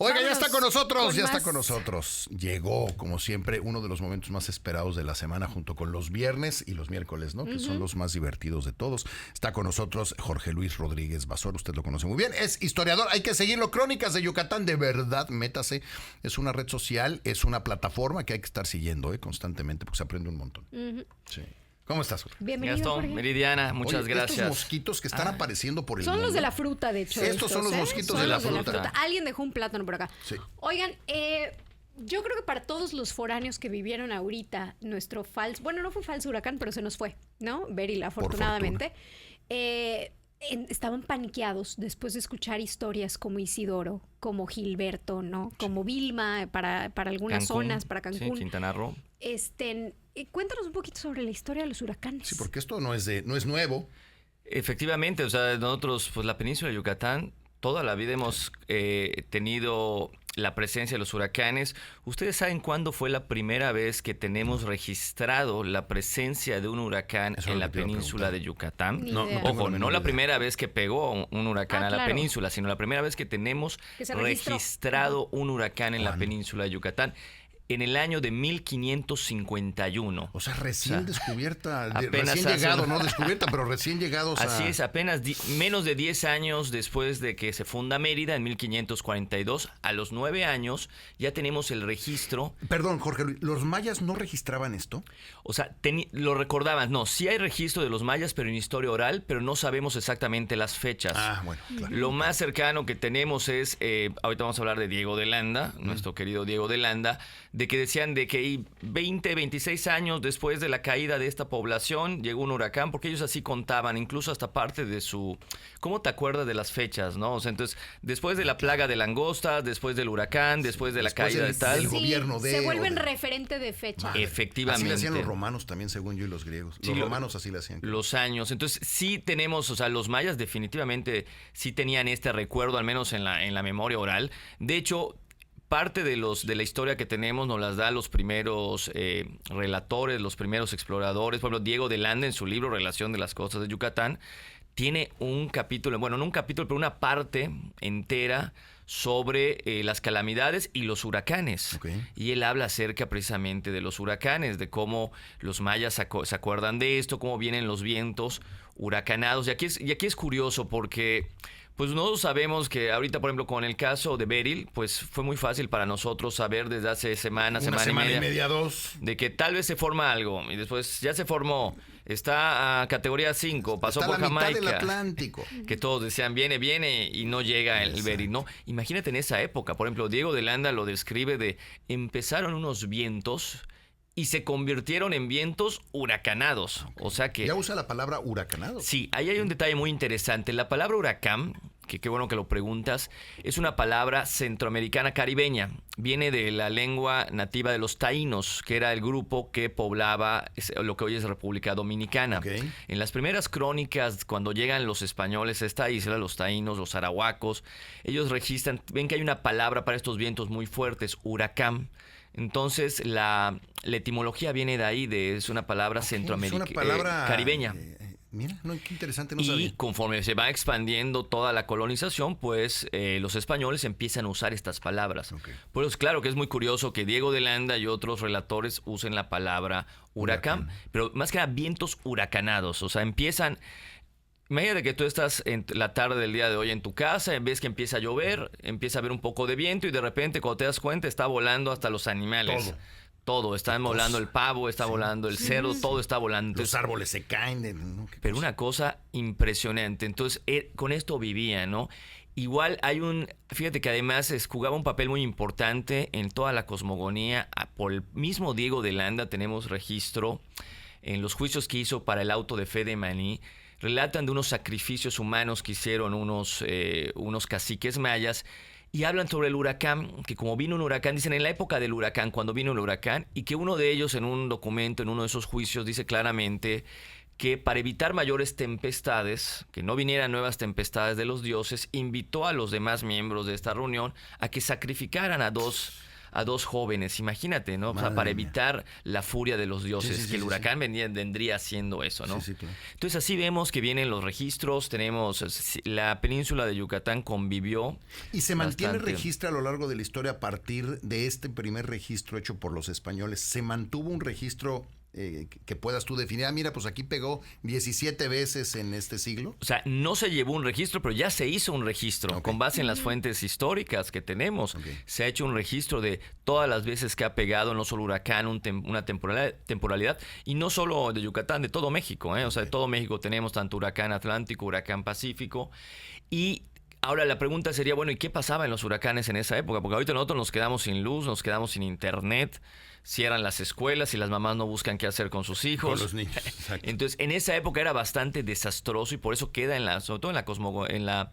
Oiga, ya está con nosotros, ya está con nosotros. Llegó, como siempre, uno de los momentos más esperados de la semana junto con los viernes y los miércoles, ¿no? Que son los más divertidos de todos. Está con nosotros Jorge Luis Rodríguez Basor, usted lo conoce muy bien. Es historiador, hay que seguirlo. Crónicas de Yucatán, de verdad, métase. Es una red social, es una plataforma que hay que estar siguiendo constantemente porque se aprende un montón. Sí. ¿Cómo estás, Jorge? Bienvenido, Jorge. Meridiana, muchas gracias. Estos mosquitos que están apareciendo por el mundo. Son los de la fruta, de hecho. Estos son los mosquitos de la fruta. Alguien dejó un plátano por acá. Sí. Oigan, yo creo que para todos los foráneos que vivieron ahorita nuestro falso... Bueno, no fue falso huracán, pero se nos fue, ¿no? Beryl, afortunadamente. Estaban paniqueados después de escuchar historias como Isidoro, como Gilberto, ¿no? Como Vilma para algunas zonas, para Cancún. Sí, Quintana Roo. Cuéntanos un poquito sobre la historia de los huracanes. Sí, porque esto no es nuevo. Efectivamente, o sea, nosotros, pues la península de Yucatán, toda la vida hemos tenido la presencia de los huracanes. ¿Ustedes saben cuándo fue la primera vez que tenemos registrado la presencia de un huracán en la península de Yucatán? Ojo, no la primera vez que pegó un huracán a la península, sino la primera vez que tenemos registrado un huracán en la península de Yucatán. En el año de 1551. O sea, recién descubierta, recién llegado, no descubierta, pero recién llegados Así es, apenas menos de 10 años después de que se funda Mérida, en 1542, a los 9 años ya tenemos el registro. Perdón, Jorge Luis, ¿los mayas no registraban esto? O sea, lo recordaban. No, sí hay registro de los mayas, pero en historia oral, pero no sabemos exactamente las fechas. Ah, bueno, claro. Lo más cercano que tenemos es, ahorita vamos a hablar de Diego de Landa, nuestro querido Diego de Landa, de que decían de que 20, 26 años después de la caída de esta población llegó un huracán, porque ellos así contaban, incluso hasta parte de su... ¿Cómo te acuerdas de las fechas, no? O sea, entonces, después de la plaga de langostas, después del huracán, después de la caída de tal... El gobierno se vuelven referente de fecha. Efectivamente. Así le hacían los romanos también, según yo, y los griegos. Los romanos así le hacían. Los años. Entonces, sí tenemos, o sea, los mayas definitivamente sí tenían este recuerdo, al menos en la memoria oral. De hecho... Parte de la historia que tenemos nos las da los primeros relatores, los primeros exploradores. Por ejemplo, Diego de Landa en su libro Relación de las Costas de Yucatán tiene un capítulo, bueno, no un capítulo, pero una parte entera sobre las calamidades y los huracanes. Okay. Y él habla acerca precisamente de los huracanes, de cómo los mayas se acuerdan de esto, cómo vienen los vientos huracanados. Y aquí es curioso porque... Pues nosotros sabemos que ahorita, por ejemplo, con el caso de Beryl, pues fue muy fácil para nosotros saber desde hace semana y media, 2, de que tal vez se forma algo y después ya se formó, está a categoría 5, pasó por Jamaica. Mitad del Atlántico. Que todos decían, viene y no llega el Beryl, ¿no? Imagínate en esa época, por ejemplo, Diego de Landa lo describe empezaron unos vientos y se convirtieron en vientos huracanados. Okay. O sea que... ¿Ya usa la palabra huracanado? Sí, ahí hay un detalle muy interesante. La palabra huracán, que qué bueno que lo preguntas, es una palabra centroamericana caribeña. Viene de la lengua nativa de los taínos, que era el grupo que poblaba lo que hoy es República Dominicana. Okay. En las primeras crónicas, cuando llegan los españoles a esta isla, los taínos, los arahuacos, ellos registran, ven que hay una palabra para estos vientos muy fuertes, huracán. Entonces, la etimología viene de ahí, es una palabra centroamericana, es una palabra caribeña. Mira, qué interesante, no sabía. Y conforme se va expandiendo toda la colonización, pues los españoles empiezan a usar estas palabras. Okay. Pues claro que es muy curioso que Diego de Landa y otros relatores usen la palabra huracán, pero más que nada vientos huracanados, o sea, empiezan... Imagínate que tú estás en la tarde del día de hoy en tu casa, ves que empieza a llover, empieza a haber un poco de viento y de repente cuando te das cuenta está volando hasta los animales. Todo. Está volando el pavo, está volando el cerdo, todo está volando. Entonces, los árboles se caen. ¿No? Pero una cosa impresionante. Entonces, con esto vivía, ¿no? Igual fíjate que además jugaba un papel muy importante en toda la cosmogonía. Por el mismo Diego de Landa tenemos registro en los juicios que hizo para el auto de fe de Maní. Relatan de unos sacrificios humanos que hicieron unos caciques mayas y hablan sobre el huracán, que como vino un huracán, dicen en la época del huracán, cuando vino el huracán, y que uno de ellos en un documento, en uno de esos juicios, dice claramente que para evitar mayores tempestades, que no vinieran nuevas tempestades de los dioses, invitó a los demás miembros de esta reunión a que sacrificaran a dos a 2 jóvenes, imagínate, ¿no? O sea, Madre para mía. evitar la furia de los dioses, Sí, sí, que el sí, huracán vendría siendo eso, ¿no? Sí, sí, claro. Entonces así vemos que vienen los registros, tenemos la península de Yucatán convivió. Y se mantiene bastante. registro a lo largo de la historia a partir de este primer registro hecho por los españoles. ¿Se mantuvo un registro que puedas tú definir? Ah, mira, pues aquí pegó 17 veces en este siglo. O sea, no se llevó un registro, pero ya se hizo un registro. Ok. Con base en las fuentes históricas que tenemos, Ok. se ha hecho un registro de todas las veces que ha pegado, no solo huracán, una temporalidad, y no solo de Yucatán, de todo México. O sea, de todo México tenemos tanto huracán Atlántico, huracán Pacífico. Y ahora la pregunta sería, bueno, ¿y qué pasaba en los huracanes en esa época? Porque ahorita nosotros nos quedamos sin luz, nos quedamos sin internet, cierran las escuelas y las mamás no buscan qué hacer con sus hijos. Con los niños. Exacto. Entonces, en esa época era bastante desastroso y por eso queda sobre todo en la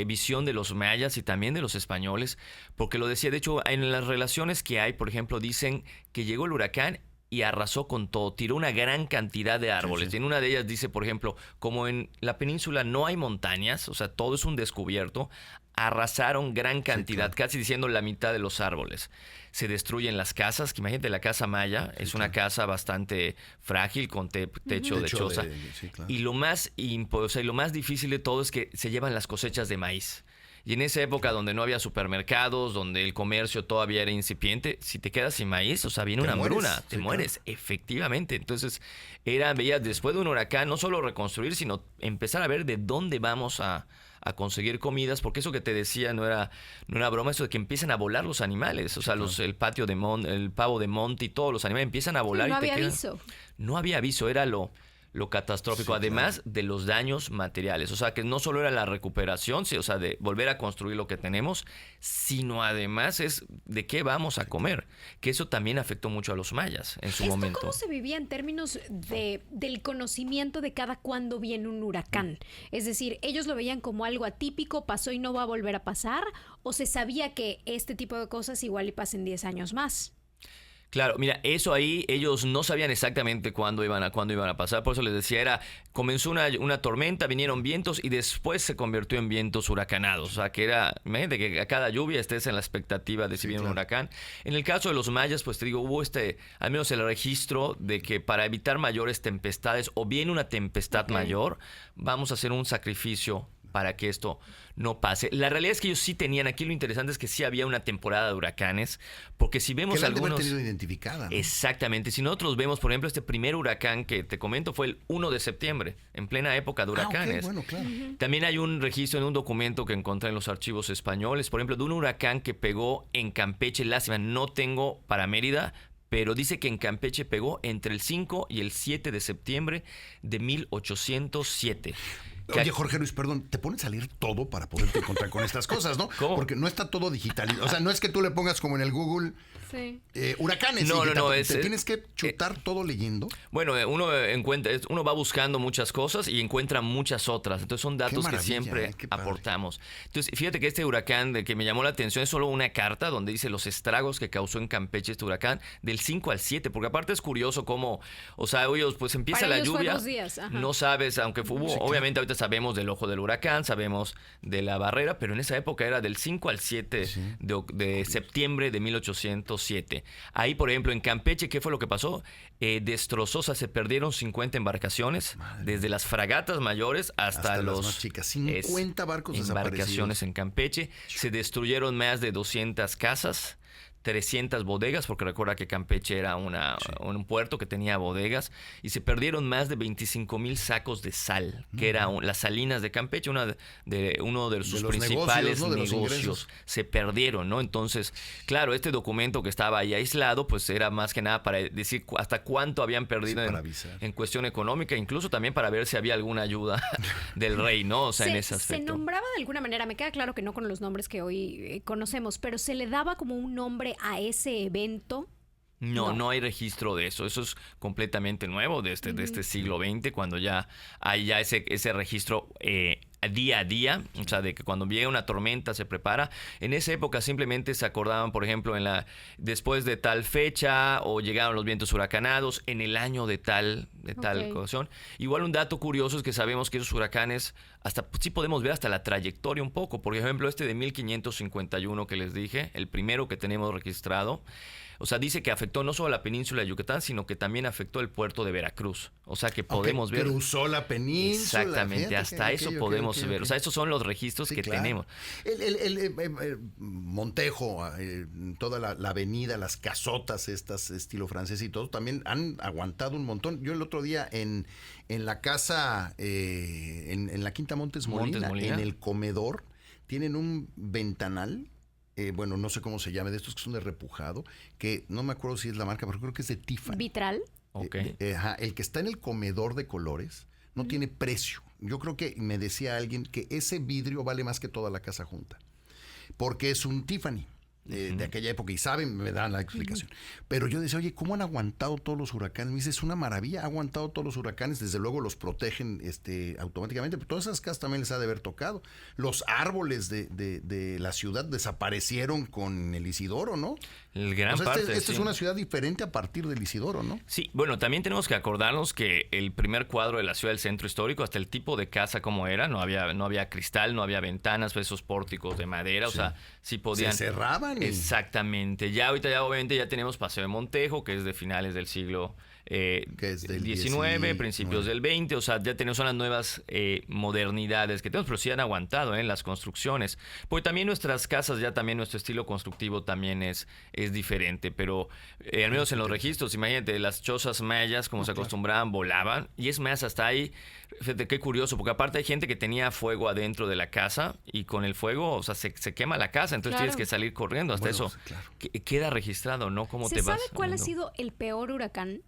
visión de los mayas y también de los españoles, porque lo decía, de hecho, en las relaciones que hay, por ejemplo, dicen que llegó el huracán y arrasó con todo, tiró una gran cantidad de árboles. Sí, sí. En una de ellas dice, por ejemplo, como en la península no hay montañas, o sea, todo es un descubierto, arrasaron gran cantidad, claro. casi diciendo la mitad de los árboles. Se destruyen las casas, que imagínate, la casa maya es una casa bastante frágil con techo de choza. Sí, claro. Y lo más difícil de todo es que se llevan las cosechas de maíz. Y en esa época donde no había supermercados, donde el comercio todavía era incipiente, si te quedas sin maíz, o sea, viene Te una mueres, hambruna, te sí, mueres, claro. efectivamente. Entonces, veías después de un huracán, no solo reconstruir, sino empezar a ver de dónde vamos a conseguir comidas, porque eso que te decía no era broma, eso de que empiezan a volar los animales, o sea, el pavo de monte y todos los animales empiezan a volar. No y te había quedan- aviso. No había aviso, era lo catastrófico, Sí, además de los daños materiales. O sea, que no solo era la recuperación, sí, o sea, de volver a construir lo que tenemos, sino además es de qué vamos a comer, que eso también afectó mucho a los mayas en su ¿Esto momento. cómo se vivía en términos del conocimiento de cada cuándo viene un huracán? Es decir, ¿ellos lo veían como algo atípico, pasó y no va a volver a pasar? ¿O se sabía que este tipo de cosas igual y pasen 10 años más? Claro, mira, eso ahí ellos no sabían exactamente cuándo iban a pasar, por eso les decía, comenzó una tormenta, vinieron vientos y después se convirtió en vientos huracanados, o sea, que imagínate que a cada lluvia estés en la expectativa de si viene un huracán. En el caso de los mayas, pues te digo, hubo al menos el registro de que para evitar mayores tempestades o bien una tempestad mayor, vamos a hacer un sacrificio para que esto no pase. La realidad es que ellos sí tenían, aquí lo interesante es que sí había una temporada de huracanes, porque si vemos Que la han de haber algunos... tenido identificada, ¿no? Exactamente. Si nosotros vemos, por ejemplo, este primer huracán que te comento fue el 1 de septiembre, en plena época de huracanes. Ok, bueno, claro. También hay un registro en un documento que encontré en los archivos españoles, por ejemplo, de un huracán que pegó en Campeche. Lástima, no tengo para Mérida, pero dice que en Campeche pegó entre el 5 y el 7 de septiembre de 1807. Oye, Jorge Luis, perdón, te pones a leer todo para poderte encontrar con estas cosas, ¿no? ¿Cómo? Porque no está todo digitalizado. O sea, no es que tú le pongas como en el Google Sí. huracanes. No, y no, te tienes que chutar todo leyendo. Bueno, uno va buscando muchas cosas y encuentra muchas otras. Entonces son datos que maravilla, siempre qué padre. aportamos. Entonces, fíjate que este huracán de que me llamó la atención es solo una carta donde dice los estragos que causó en Campeche este huracán del 5 al 7, porque aparte es curioso cómo, o sea, ellos pues empieza Para la ellos fue lluvia, 2 días, ajá. no sabes, aunque hubo, obviamente ahorita sabemos del ojo del huracán, sabemos de la barrera, pero en esa época era del 5 al 7 de septiembre de 1807. Ahí, por ejemplo, en Campeche, ¿qué fue lo que pasó? Destrozó, o sea, se perdieron 50 embarcaciones, desde las fragatas mayores hasta las más chicas. 50 barcos embarcaciones desaparecidos. en Campeche. Se destruyeron más de 200 casas. 300 bodegas, porque recuerda que Campeche era un puerto que tenía bodegas, y se perdieron más de 25,000 sacos de sal, que era las salinas de Campeche, uno de sus los principales negocios, ¿no? De los negocios. ingresos. Se perdieron, ¿no? Entonces, claro, este documento que estaba ahí aislado, pues era más que nada para decir hasta cuánto habían perdido para avisar. en cuestión económica, incluso también para ver si había alguna ayuda del rey, ¿no? O sea, en ese Se aspecto. nombraba de alguna manera, me queda claro que no con los nombres que hoy conocemos, pero se le daba como un nombre a ese evento. No hay registro de eso. Eso es completamente nuevo de este siglo XX, cuando ya hay ese registro día a día, o sea, de que cuando llega una tormenta se prepara. En esa época simplemente se acordaban, por ejemplo, después de tal fecha, o llegaron los vientos huracanados en el año de tal, de tal Ok. ocasión. Igual un dato curioso es que sabemos que esos huracanes, hasta sí podemos ver hasta la trayectoria un poco. Por ejemplo, este de 1551 que les dije, el primero que tenemos registrado, o sea, dice que afectó no solo a la península de Yucatán, sino que también afectó el puerto de Veracruz. O sea, que podemos ver... Cruzó la península. Exactamente, Fíjate hasta eso podemos ver. O sea, esos son los registros Sí, que claro. tenemos. Montejo, toda la avenida, las casotas estas estilo francés y todo, también han aguantado un montón. Yo el otro día en la casa, en la Quinta Montes Molina, en el comedor, tienen un ventanal. Bueno, no sé cómo se llama, de estos que son de repujado, que no me acuerdo si es la marca, pero creo que es de Tiffany. Vitral. Ok. El que está en el comedor de colores no tiene precio. Yo creo que me decía alguien que ese vidrio vale más que toda la casa junta, porque es un Tiffany. De aquella época, y saben, me dan la explicación. Pero yo decía, oye, ¿cómo han aguantado todos los huracanes? Me dice, es una maravilla, ha aguantado todos los huracanes, desde luego los protegen automáticamente, pero todas esas casas también les ha de haber tocado. Los árboles de la ciudad desaparecieron con el Isidoro, ¿no? El gran O sea, parte, esta sí. es una ciudad diferente a partir del Isidoro, ¿no? Sí, bueno, también tenemos que acordarnos que el primer cuadro de la ciudad del centro histórico, hasta el tipo de casa como era, no había cristal, no había ventanas, esos pórticos de madera, o sea, sí podían... Se cerraban. Exactamente. Ya ahorita ya obviamente ya tenemos Paseo de Montejo, que es de finales del siglo que es del 19, principios del 20, o sea, ya tenemos las nuevas modernidades que tenemos, pero sí han aguantado las construcciones. Porque también nuestras casas, ya también nuestro estilo constructivo también es diferente, pero al menos en los registros, imagínate, las chozas mayas, como se acostumbraban, volaban, y es más, hasta ahí, fíjate qué curioso, porque aparte hay gente que tenía fuego adentro de la casa, y con el fuego, o sea, se quema la casa, entonces Claro. tienes que salir corriendo, hasta Bueno, eso sí, claro. queda registrado, ¿no? ¿Cómo ¿Se te sabe vas? cuál ha viendo. sido el peor huracán?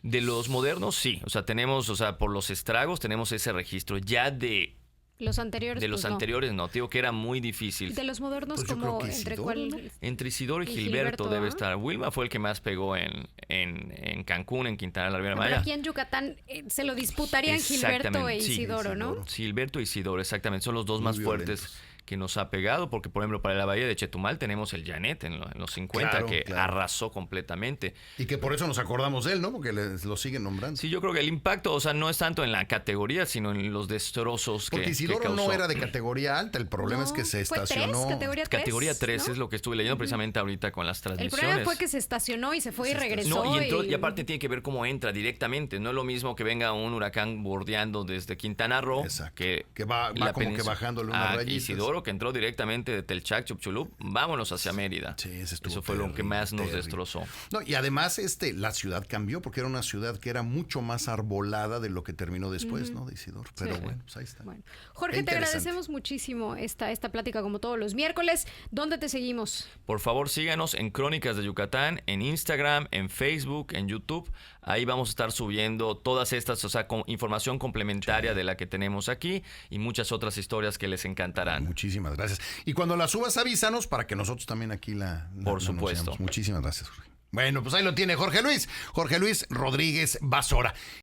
De los modernos, sí. O sea, tenemos, o sea, por los estragos tenemos ese registro. Ya de Los anteriores. los pues, no. anteriores no, te digo que era muy difícil. De los modernos, Pues yo como creo que entre Isidoro, cuál. ¿no? Entre Isidoro y Y Gilberto Gilberto, debe ¿ah? estar. Wilma fue el que más pegó en Cancún, en Quintana, la Riviera Pero Maya. aquí en Yucatán se lo disputarían Gilberto Exactamente, e sí, Isidoro, ¿no? Gilberto y Isidoro, exactamente. Son los dos Muy más violentos. fuertes que nos ha pegado, porque por ejemplo para la bahía de Chetumal tenemos el Janet en los 50 Claro, que claro. arrasó completamente. Y que por eso nos acordamos de él, ¿no? Porque lo siguen nombrando. Sí, yo creo que el impacto, o sea, no es tanto en la categoría, sino en los destrozos Porque que Isidoro causó. no era de categoría alta, el problema No, es que se fue estacionó. Categoría 3 ¿no? es lo que estuve leyendo precisamente ahorita con las El transmisiones. problema fue que se estacionó y se fue y regresó. No, y entró, y aparte tiene que ver cómo entra directamente. No es lo mismo que venga un huracán bordeando desde Quintana Roo, Exacto. que Va la como que península. bajándole unas rayitas. Isidoro, que entró directamente de Telchac, Chupchulup, vámonos hacia Mérida. Sí, ese estuvo Eso fue lo que más nos terrible. destrozó. No, y además la ciudad cambió porque era una ciudad que era mucho más arbolada de lo que terminó después, ¿no? De Isidoro. Pero Sí. bueno, pues ahí está. Bueno, Jorge, Qué te interesante. agradecemos muchísimo esta plática como todos los miércoles. ¿Dónde te seguimos? Por favor, síganos en Crónicas de Yucatán, en Instagram, en Facebook, en YouTube. Ahí vamos a estar subiendo todas estas, o sea, información complementaria de la que tenemos aquí y muchas otras historias que les encantarán. Muchísimas gracias. Y cuando la subas, avísanos para que nosotros también aquí la Por supuesto. anunciamos. Muchísimas gracias, Jorge. Bueno, pues ahí lo tiene Jorge Luis Rodríguez Basora.